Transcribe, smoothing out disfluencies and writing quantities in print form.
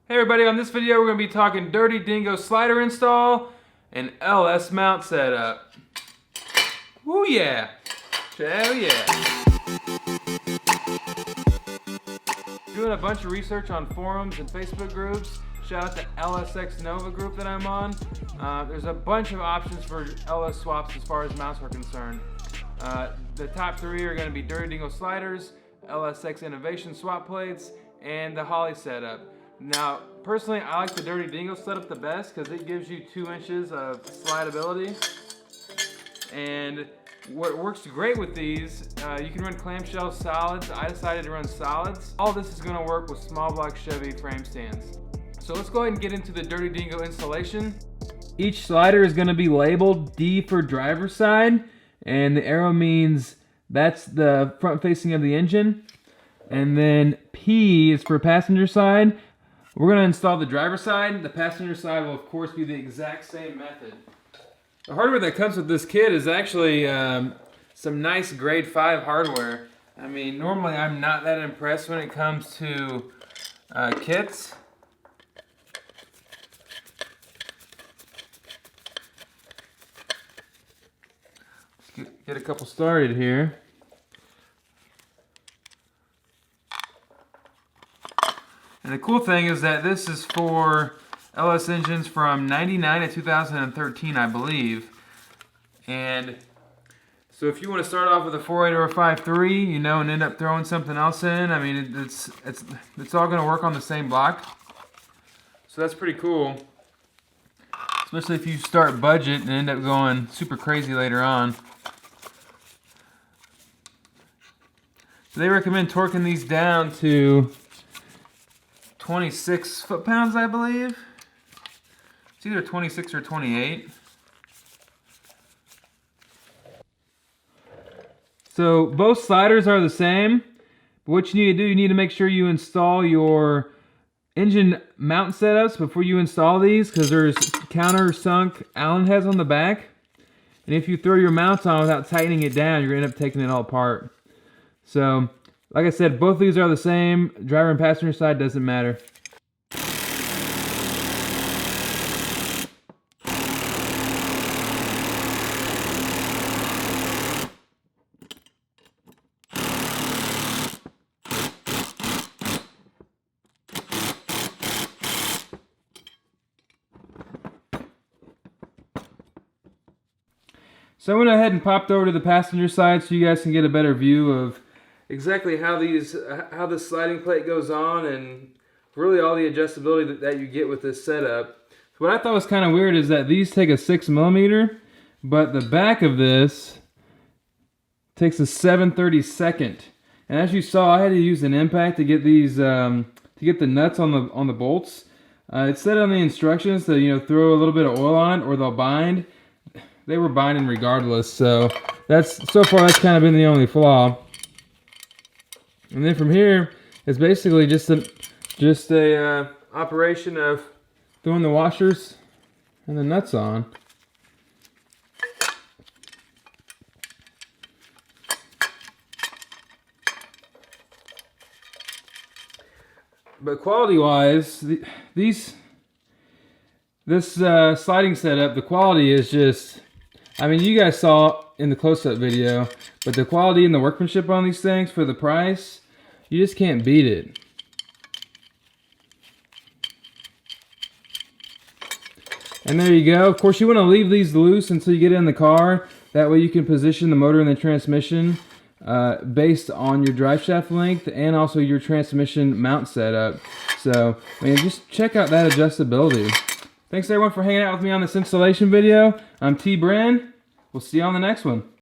Hey everybody, on this video we're going to be talking Dirty Dingo slider install and LS mount setup. Woo yeah! Hell yeah! Doing a bunch of research on forums and Facebook groups. Shout out to LSX Nova group that I'm on. There's a bunch of options for LS swaps as far as mounts are concerned. The top three are going to be Dirty Dingo sliders, LSX Innovation swap plates, and the Holly setup. Now, personally, I like the Dirty Dingo setup the best because it gives you 2 inches of slidability. And what works great with these, you can run clamshell solids. I decided to run solids. All this is going to work with small block Chevy frame stands. So let's go ahead and get into the Dirty Dingo installation. Each slider is going to be labeled D for driver's side, and the arrow means that's the front facing of the engine. And then P is for passenger side. We're going to install the driver's side. The passenger side will of course be the exact same method. The hardware that comes with this kit is actually some nice grade 5 hardware. I mean, normally I'm not that impressed when it comes to kits. Let's get a couple started here. And the cool thing is that this is for LS engines from 99 to 2013, I believe. And so if you want to start off with a 4.8 or a 5.3, you know, and end up throwing something else in, I mean, it's all going to work on the same block. So that's pretty cool. Especially if you start budget and end up going super crazy later on. So they recommend torquing these down to 26 foot-pounds, I believe. It's either 26 or 28. So both sliders are the same. But what you need to do, you need to make sure you install your engine mount setups before you install these, because there's countersunk Allen heads on the back. And if you throw your mounts on without tightening it down, you're going to end up taking it all apart. So, like I said, both of these are the same. Driver and passenger side doesn't matter. So I went ahead and popped over to the passenger side so you guys can get a better view of exactly how this sliding plate goes on, and really all the adjustability that you get with this setup. So what I thought was kind of weird is that these take a 6mm, but the back of this takes a 7/32. And as you saw, I had to use an impact to get these to get the nuts on the bolts. It said on the instructions to, you know, throw a little bit of oil on it or they'll bind. They were binding regardless, so so far that's kind of been the only flaw. And then from here, it's basically just a operation of throwing the washers and the nuts on. But quality-wise, this sliding setup, the quality is just, I mean, you guys saw in the close-up video, but the quality and the workmanship on these things for the price, you just can't beat it. And there you go. Of course, you want to leave these loose until you get in the car. That way you can position the motor and the transmission based on your drive shaft length and also your transmission mount setup. So, I mean, just check out that adjustability. Thanks everyone for hanging out with me on this installation video. I'm T. Bren. We'll see you on the next one.